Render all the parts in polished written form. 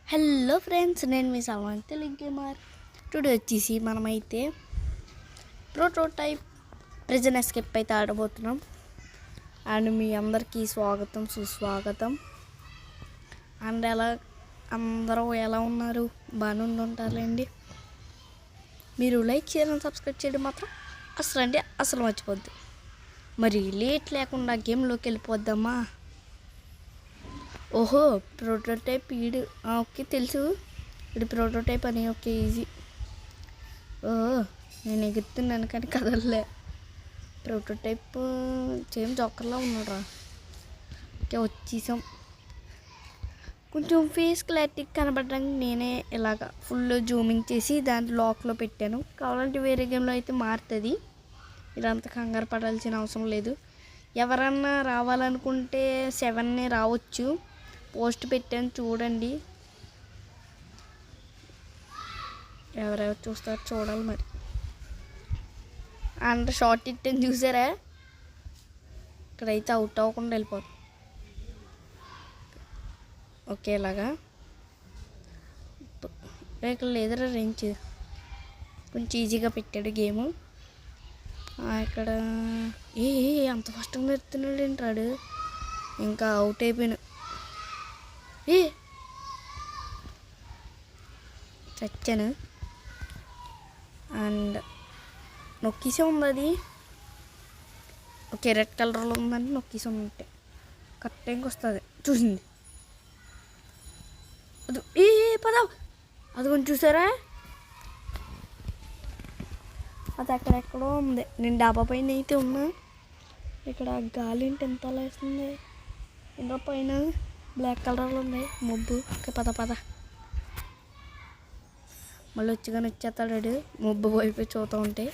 Hello friends, నేను మీ Salman Telugu gamer. Today వచ్చేసి మనమైతే ప్రోటోటైప్ ప్రిజన్ ఎస్కేప్ అయితే ఆడబోతున్నాం. అండ్ మీ అందరికీ స్వాగతం సుస్వాగతం. అండ్ అందరూ ఎలా ఉన్నారు? బాగానే ఉంటారులేండి. మీరు లైక్ చేయడం సబ్స్క్రైబ్ చేయడం మాత్రం అసలు మర్చిపోద్దు. మరి లేట్ లేకుండా గేమ్లోకి వెళ్ళిపోద్దామా? ఓహో, ప్రోటోటైప్ ఈడు. ఓకే, తెలుసు ఇది ప్రోటోటైప్ అని. Okay, easy. ఓహో, నేను ఎగురుతున్నాను కానీ కదలలే. ప్రోటోటైప్ సేమ్ జోకర్లా ఉన్నాడురా. ఓకే, వచ్చేసాం. కొంచెం ఫేస్ క్లారిటీ కనబడడానికి నేనే ఇలాగ ఫుల్ జూమింగ్ చేసి దాంట్లో లాక్లో పెట్టాను. కావాలంటే వేరే గేమ్లో అయితే మారుతుంది. ఇదంతా కంగారు పడాల్సిన అవసరం లేదు. ఎవరన్నా రావాలనుకుంటే 7 రావచ్చు. పోస్ట్ పెట్టాను చూడండి. ఎవరెవరు చూస్తారు చూడాలి మరి. అండ్ షార్ట్ ఇట్టని చూసారా? ఇక్కడైతే అవుట్ అవ్వకుండా వెళ్ళిపోతుంది. ఓకే, ఇలాగా ఇక్కడ లేదరా రేంజ్. కొంచెం ఈజీగా పెట్టాడు గేము. ఇక్కడ అంత ఫస్ట్గా మెరుతున్నాడు ఏంటాడు. ఇంకా అవుట్ అయిపోయాను. చచ్చాను. అండ్ నొక్కిసే ఉంది అది. ఓకే, రెడ్ కలర్లో ఉందని నొక్కిసే ఉంటే కరెక్ట్ టైంకి వస్తుంది. చూసింది అది. పద, అది కొంచెం చూసారా? అది అక్కడెక్కడో ఉంది. నేను డాబా పైన అయితే ఉన్నా. ఇక్కడ గాలి ఏంటి ఎంత వేస్తుంది. ఇంట్లో పైన బ్లాక్ కలర్లో ఉంది మబ్బు. ఓకే, పద మళ్ళీ వచ్చేస్తాడు. మబ్బు పోయిపోయి చూస్తూ ఉంటే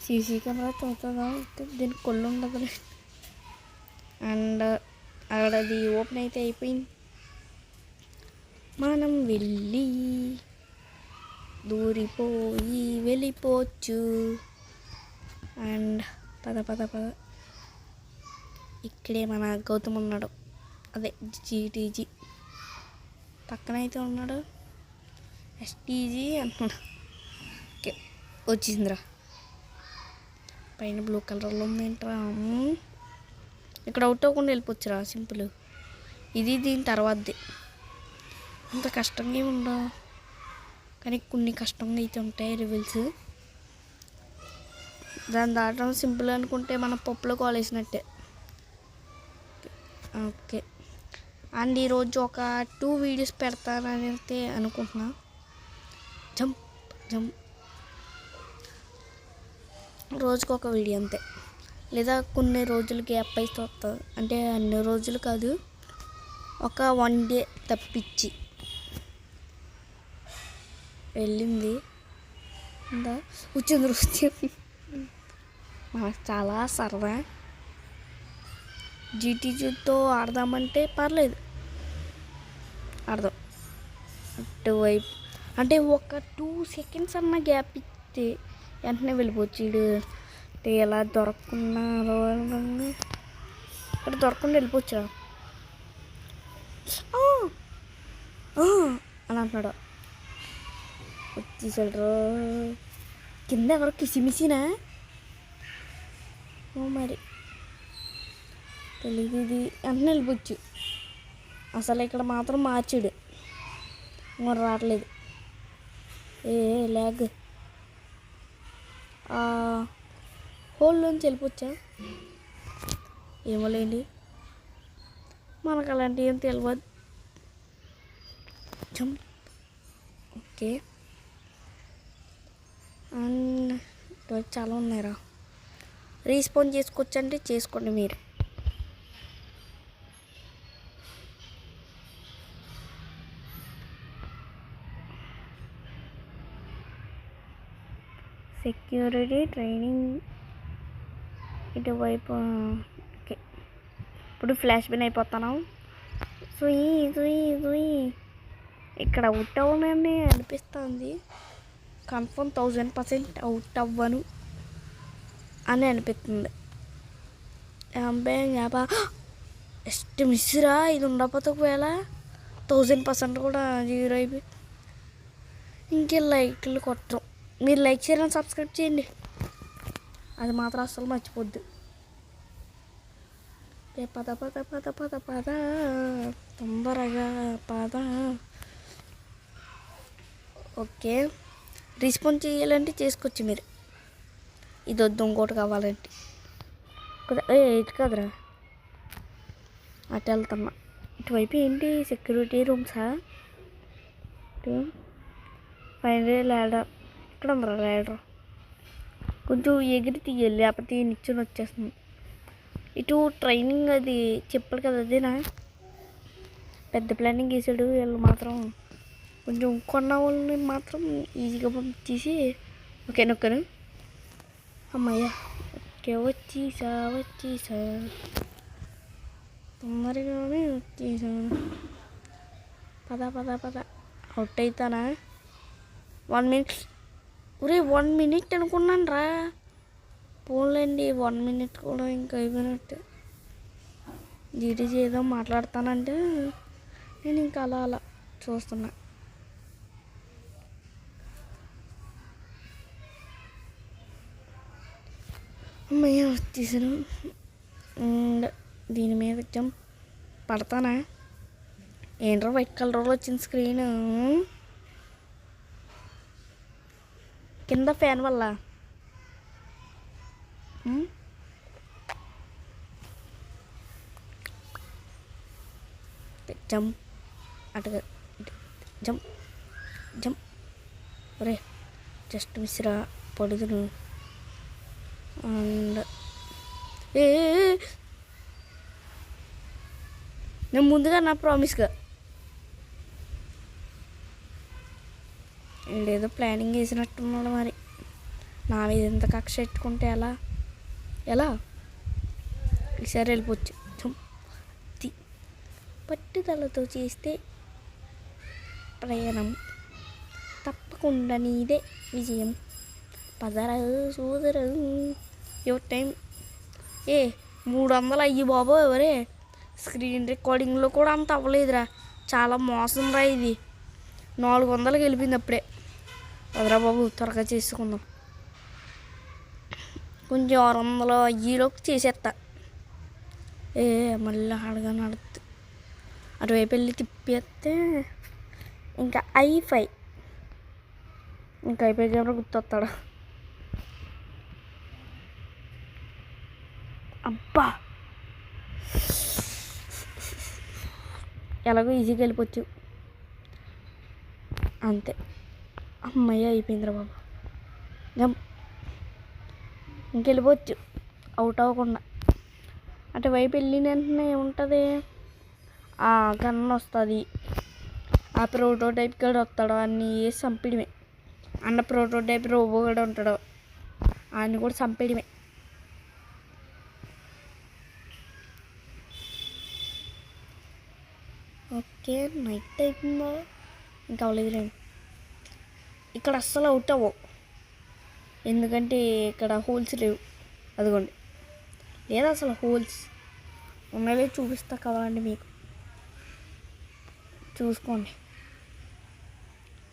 సీసీ కెమెరా చూస్తుందా? దీనికి కొళ్ళు ఉండదు. అండ్ అక్కడ అది ఓపెన్ అయితే అయిపోయింది. మనం దూరిపోయి వెళ్ళిపోవచ్చు. అండ్ పద ఇక్కడే మన గౌతమ్ ఉన్నాడు. అదే జీటీజీ పక్కన అయితే ఉన్నాడు. ఎస్టీజీ అంటున్నాడు. ఓకే, వచ్చేసిందిరా. పైన బ్లూ కలర్లో ఉందేంట్రా. ఇక్కడ అవుట్ అవ్వకుండా వెళ్ళిపోవచ్చురా, సింపుల్. ఇది దీని తర్వాతది. అంత కష్టంగా ఏమి ఉండవు కానీ కొన్ని కష్టంగా అయితే ఉంటాయి రివెల్స్. దాన్ని దాటడం సింపుల్ అనుకుంటే మన పప్పులో కాలేసినట్టే. ఓకే, అండ్ ఈరోజు ఒక 2 వీడియోస్ పెడతానని అయితే అనుకుంటున్నా. జంప్ రోజుకు ఒక వీడియో అంతే, లేదా కొన్ని రోజులు గ్యాప్ అయితే వస్తుంది. అంటే అన్ని రోజులు కాదు, ఒక 1 డే తప్పించి. వెళ్ళింది వచ్చింది. మనకు చాలా సరదా. జీటీజీతో ఆడదామంటే పర్లేదు, ఆడదాం. అటువైపు అంటే ఒక 2 సెకండ్స్ అన్న గ్యాప్ ఇస్తే వెంటనే వెళ్ళిపోవచ్చు. అంటే ఎలా దొరకకుండా ఇక్కడ దొరకకుండా వెళ్ళిపోవచ్చా అని అంటున్నాడు. వచ్చేసాడు. కింద ఎవరు కిసిమిసినా మరి తెలీదు. ఇది వెంటనే వెళ్ళిపోవచ్చు. అసలు ఇక్కడ మాత్రం మార్చాడు, మరి రావట్లేదు. లాగ్. హోల్లోంచి వెళ్ళిపోవచ్చా? ఏమోలేండి, మనకు అలాంటివి ఏం తెలియదు. ఓకే, అండ్ చాలా ఉన్నాయిరా. రీస్పాన్ చేసుకోవచ్చు అంటే చేసుకోండి మీరు. సెక్యూరిటీ ట్రైనింగ్ ఇటువైపు. ఓకే, ఇప్పుడు ఫ్లాష్ బిన్ అయిపోతాను. సుయి ఇక్కడ అవుట్ అవ్వనని అనిపిస్తుంది. కన్ఫర్మ్ 1000% అవుట్ అవ్వను అని అనిపిస్తుంది. జస్ట్ మిస్రా. ఇది ఉండకపోతే ఒకవేళ 1000% కూడా 0 అయిపోయి ఇంకే లైక్లు కొట్టం. మీరు లైక్ చేయాలని సబ్స్క్రైబ్ చేయండి, అది మాత్రం అస్సలు మర్చిపోద్దు. పద పద పద పద పద తొందరగా పద. ఓకే, రెస్పాన్స్ చేయాలంటే చేసుకోవచ్చు మీరు. ఇది వద్దు, ఇంకోటి కావాలంటే ఇటు కదరా, అటు వెళ్తున్నా. ఇటువైపు ఏంటి సెక్యూరిటీ రూమ్సా? ఫైనల్ ల్యాడర్ ఇక్కడ ఉందిరా. ల్యాడర్ కొంచెం ఎగిరి తీయాలి, లేకపోతే నిచ్చుని వచ్చేస్తుంది. ఇటు ట్రైనింగ్ అది చెప్పాలి కదా, అదేనా పెద్ద ప్లానింగ్ వేసాడు. వీళ్ళు మాత్రం కొంచెం కొన్న వాళ్ళని మాత్రం ఈజీగా పంపించేసి. ఓకే నొక్కను. అమ్మయ్య, ఓకే వచ్చేసా తొందరగానే వచ్చేసా. పద పద పద. అవుట్ అవుతానా? 1 minute. ఒరే 1 minute అనుకున్నాను రా. పోన్లేండి, 1 minute కూడా ఇంకా అయిపోయినట్టు. జీటీ ఏదో మాట్లాడతానంటే నేను ఇంకా అలా చూస్తున్నా. అమ్మయ్య వచ్చేసాను. దీని మీద జంప్ పడతానా? ఏంట్రా వైట్ కలర్లో వచ్చింది స్క్రీన్ కింద ఫ్యాన్ వల్ల. జంప్ అటుగా జంప్ జంప్. ఒరే జస్ట్ మిస్రా, పడుదును. అండ్ నేను ముందుగా నా ప్రామిస్గా ఏదో ప్లానింగ్ వేసినట్టున్నాడు మరి. నా మీద ఎంత కక్ష పెట్టుకుంటే ఎలా ఈసారి వెళ్ళిపోవచ్చు. పట్టుదలతో చేస్తే ప్రయాణం తప్పకుండా నీదే విజయం. పదరా సోదరు. యువర్ టైం 300 అయ్యి బాబో. ఎవరే స్క్రీన్ రికార్డింగ్లో కూడా అంత అవ్వలేదురా, చాలా మోసం రా ఇది. 400కి వెళ్ళిపోయింది అప్పుడే. పదరా బాబు త్వరగా చేసుకుందాం. కొంచెం 600 అయ్యేలోకి చేసేస్తా. మళ్ళీ అడగా నడుద్దు. అటువైపు వెళ్ళి తిప్పేస్తే ఇంకా i5 ఇంకా అయిపోయి కెమెరా గుర్తొస్తాడు. అబ్బా ఎలాగో ఈజీగా వెళ్ళిపోవచ్చు అంతే. అమ్మయ్య అయిపోయిందిరా బాబు. ఇంకెళ్ళిపోవచ్చు అవుట్ అవ్వకుండా. అటువైపు వెళ్ళిన వెంటనే ఏముంటుంది, గన్ వస్తుంది. ఆ ప్రోటోటైప్ కూడా వస్తాడు, అన్నీ వేసి చంపేయడమే. అన్న ప్రోటోటైప్ రోబో కూడా ఉంటాడు, ఆయన కూడా చంపేయడమే. ఓకే నైట్ అయిపోయిందా? ఇంకా అవ్వలేదులేండి. ఇక్కడ అస్సలు అవుట్ అవ్వవు, ఎందుకంటే ఇక్కడ హోల్స్ లేవు. అదిగోండి, లేదా అసలు హోల్స్ ఉన్నవే చూపిస్తా కావాలండి మీకు, చూసుకోండి.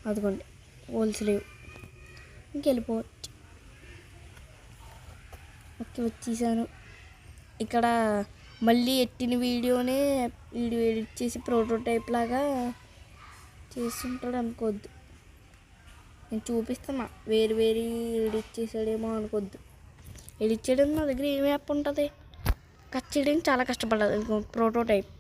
అదిగోండి హోల్స్ లేవు, ఇంకెళ్ళిపోవచ్చు. ఓకే వచ్చేసాను. ఇక్కడ మళ్ళీ ఎట్టిన వీడియో ఎడిట్ చేసి ప్రోటోటైప్ లాగా చేస్తుంటాడు అనుకోవద్దు. నేను చూపిస్తున్నా, వేరు ఎడిట్ చేసాడేమో అనుకోవద్దు. ఎడిట్ చేయడం నా దగ్గర ఏం యాప్ ఉంటుంది, కట్ చేయడం చాలా కష్టపడాలి. ప్రోటోటైప్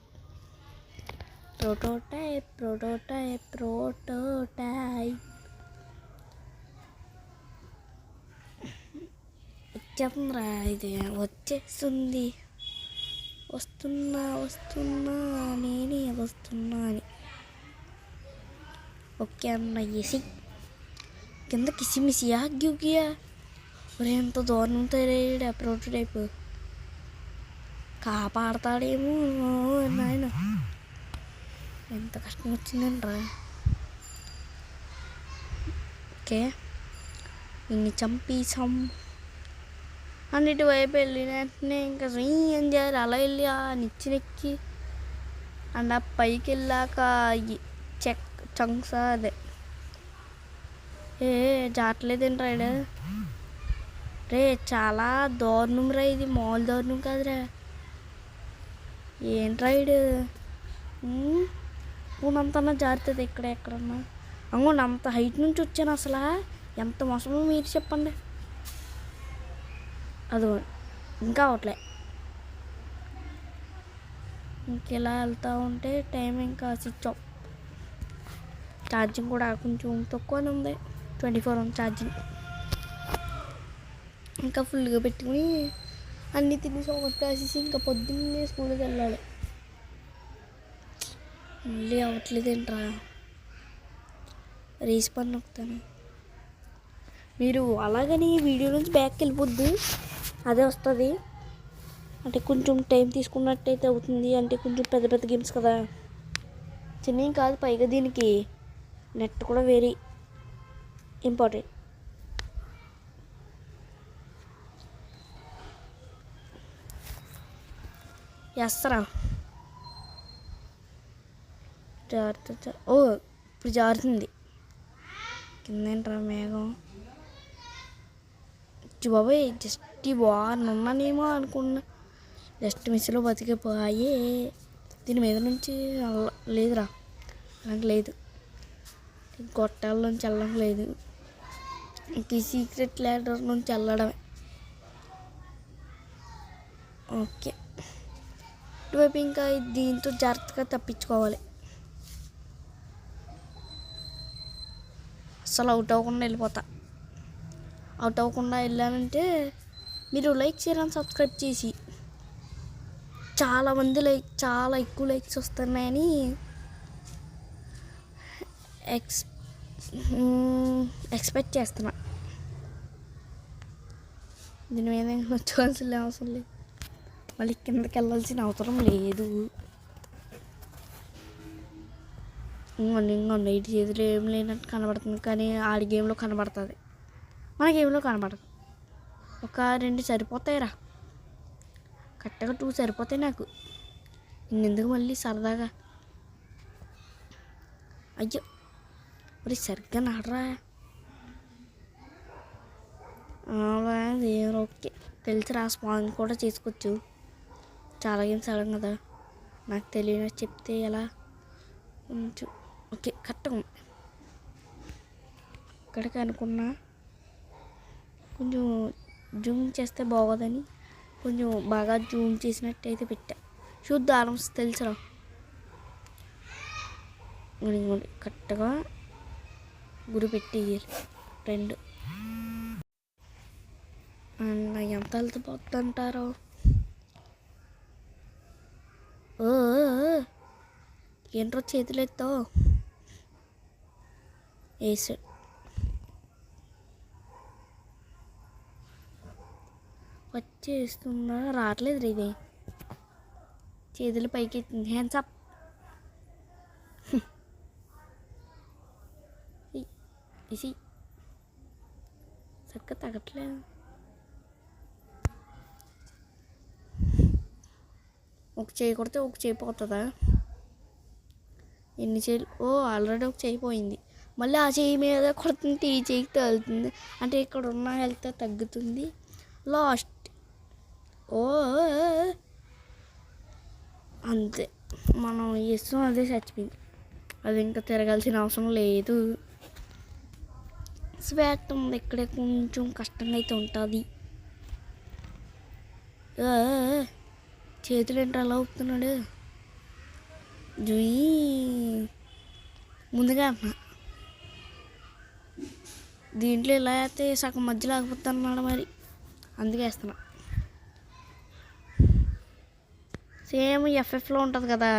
వచ్చేస్తుందిరా. ఇది వచ్చేస్తుంది. వస్తున్నా నేనే వస్తున్నా అని. ఓకే అన్న వేసి కింద కిసిమిసియా గివ్గియా. మరి ఎంత దూరం తయారయ్యాడు ఆ ప్రోటోటైప్. కాపాడతాడేమో నాయన. ఎంత కష్టం వచ్చిందంట్రా. ఓకే ఇన్ని చంపేసాం. అన్నిటి వైపు వెళ్ళిన వెంటనే ఇంకా ఏం చేయాలి, అలా వెళ్ళి ఆ నిచ్చినెక్కి అండ్ ఆ పైకి వెళ్ళాక చెక్ చంక్స్ అదే జాట్లేదేంటి రైడ్ రే చాలా దారుణం రా ఇది మామూలు దారుణం కాదురా ఏంటి రైడ్ ఊనంతన్నా జారుతుంది ఇక్కడ ఎక్కడన్నా అవును అంత హైట్ నుంచి వచ్చాను అసలు ఎంత మోసమో మీరు చెప్పండి అది ఇంకా అవట్లే ఇంకెలా వెళ్తూ ఉంటే టైం ఇంకా స్విచ్ ఆఫ్ ఛార్జింగ్ కూడా కొంచెం తక్కువనే ఉంది 24 ఉంది ఛార్జింగ్ ఇంకా ఫుల్గా పెట్టుకుని అన్నీ తిని సోమర్ క్లాసెస్ ఇంకా పొద్దున్నే స్కూల్కి వెళ్ళాలి మళ్ళీ అవ్వట్లేదు ఏంట్రా రేస్ పని నొక్కుతాను మీరు అలాగని వీడియో నుంచి బ్యాక్కి వెళ్ళిపోద్దు అదే వస్తుంది అంటే కొంచెం టైం తీసుకున్నట్టయితే అవుతుంది అంటే కొంచెం పెద్ద పెద్ద గేమ్స్ కదా చిన్నవి కాదు పైగా దీనికి నెట్ కూడా వెరీ ఇంపార్టెంట్ వేస్తారా జారుతుంది ఓ ఇప్పుడు జారుతుంది కిందేంట్రా మేఘం బాబాయ్ జస్ట్ ఉన్నానేమో అనుకున్నా జస్ట్ మిస్లో బతికిపోయే దీని మీద నుంచి లేదురా అలాంటి లేదు గొట్టాల నుంచి వెళ్ళడం లేదు ఇంక ఈ సీక్రెట్ ల్యాడర్ నుంచి వెళ్ళడమే ఓకే ఇటువైపు ఇంకా దీంతో జాగ్రత్తగా తప్పించుకోవాలి అసలు అవుట్ అవ్వకుండా వెళ్ళిపోతా అవుట్ అవ్వకుండా వెళ్ళానంటే మీరు లైక్ షేర్ అండ్ సబ్స్క్రైబ్ చేసి చాలామంది చాలా ఎక్కువ లైక్స్ వస్తున్నాయని ఎక్స్పెక్ట్ చేస్తున్నా దీని మీద నచ్చుకోవాల్సిన అవసరం లేదు మళ్ళీ కిందకి వెళ్ళాల్సిన అవసరం లేదు ఇంకా నైట్ చేతిలో ఏం లేనట్టు కనబడుతుంది కానీ ఆడి గేమ్లో కనబడుతుంది మన గేమ్లో కనబడదు ఒక 2 సరిపోతాయిరా కరెక్ట్గా 2 సరిపోతాయి నాకు ఇంకెందుకు మళ్ళీ సరదాగా అయ్యో మరి సరిగ్గా నాడరా ఓకే తెలిసిరా స్పాన్ కూడా చేసుకోవచ్చు చాలా గేమ్స్ ఆడాం కదా నాకు తెలియని చెప్తే ఎలా కొంచెం ఓకే కరెక్ట్గా ఇక్కడికి అనుకున్నా కొంచెం జూమ్ చేస్తే బాగోదని కొంచెం బాగా జూమ్ చేసినట్టయితే పెట్టా చూద్దాం ఆరమ్స్ తెలుసురా కరెక్ట్గా గురి పెట్టి 2 అండ్ ఎంత వెళ్తుంటారో ఏంట్రో చేతులు ఎత్తావు వేసాడు వచ్చేస్తుందా రావట్లేదు ఇది చేతులు పైకి ఎత్తింది హ్యాండ్స్ అప్ ఇసి సరిగ్గా తగ్గట్లేదు ఒక చేయి కొడితే ఒక చేయి పోతుందా ఎన్ని చేయి ఆల్రెడీ ఒక చేయి పోయింది మళ్ళీ ఆ చేయి మీద కొడుతుంటే ఈ చేయికి తగులుతుంది అంటే ఇక్కడ ఉన్న హెల్త్ తగ్గుతుంది లాస్ట్ అంతే మనం ఇష్టం అదే చచ్చిపోయింది అది ఇంకా తిరగాల్సిన అవసరం లేదు స్వేట్ ఉంది ఇక్కడే కొంచెం కష్టంగా అయితే ఉంటుంది చేతులు ఏంటి అలా ఊపుతున్నాడు జుయి ముందుగా అన్నా దీంట్లో ఇలా అయితే సగం మధ్యలో ఆగిపోతాను మరి అందుకే వేస్తున్నా సేమ్ ఎఫ్ఎఫ్లో ఉంటుంది కదా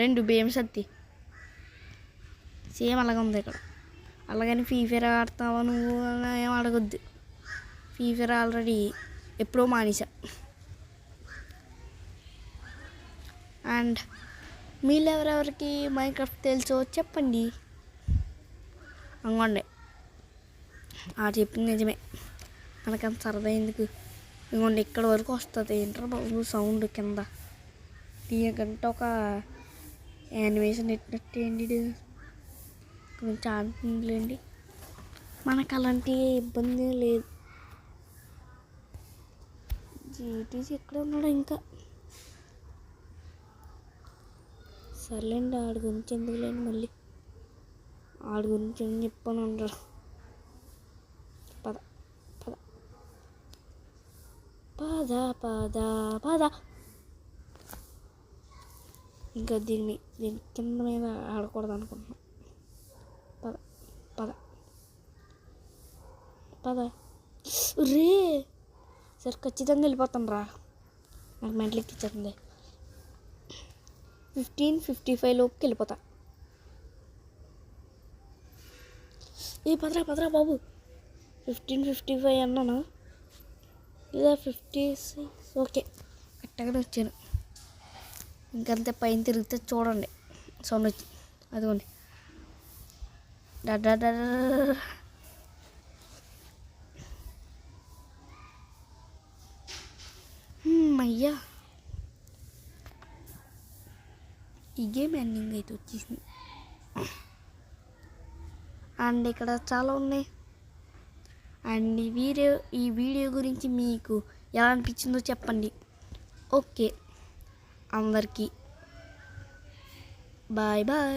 2 బేమ్స్ అత్తి సేమ్ అలాగే ఉంది ఇక్కడ అలాగని ఫ్రీ ఫైర్ ఆడతావా నువ్వు ఏం అడగొద్దు ఫ్రీ ఫైర్ ఆల్రెడీ ఎప్పుడో మానేసా అండ్ మీలో ఎవరెవరికి మైన్క్రాఫ్ట్ తెలుసో చెప్పండి అంగోండి చెప్పింది నిజమే మనకంత సరదా ఎందుకు ఇంకోండి ఇక్కడ వరకు వస్తుంది ఏంటో బాబు సౌండ్ కింద దీనికంటే ఒక యానిమేషన్ ఎట్టినట్టు ఏంటి కొంచెం ఆడుతుందిలేండి, మనకు అలాంటి ఇబ్బంది లేదు. జీటీసీ ఎక్కడ ఉన్నాడు ఇంకా? సర్లేండి, ఆడి గురించి ఎందుకులేండి, మళ్ళీ ఆడి గురించి ఏం చెప్పాను అంటారు. పద పద పద పద పద. ఇంకా దీని కింద మీద ఆడకూడదు అనుకుంటున్నాం. పద పద పద. రే సరే, ఖచ్చితంగా వెళ్ళిపోతాను రా, నాకు మెంటల్ ఎక్కిచ్చేస్తుంది. 15:55 లోపుకి వెళ్ళిపోతా. ఏ పదరా బాబు, 15:55 అన్నాను, లేదా 56? ఓకే, కరెక్ట్గానే వచ్చాను. ఇంకంతే, పైన తిరిగితే చూడండి సౌండ్ వచ్చి, అదిగోండి. డా అయ్యా, ఈ గేమ్ ఎండింగ్ అయితే వచ్చేసింది. అండ్ ఇక్కడ చాలా ఉన్నాయి. అండ్ ఈ వీడియో గురించి మీకు ఎలా అనిపించిందో చెప్పండి. ఓకే, అందరికీ బాయ్ బాయ్.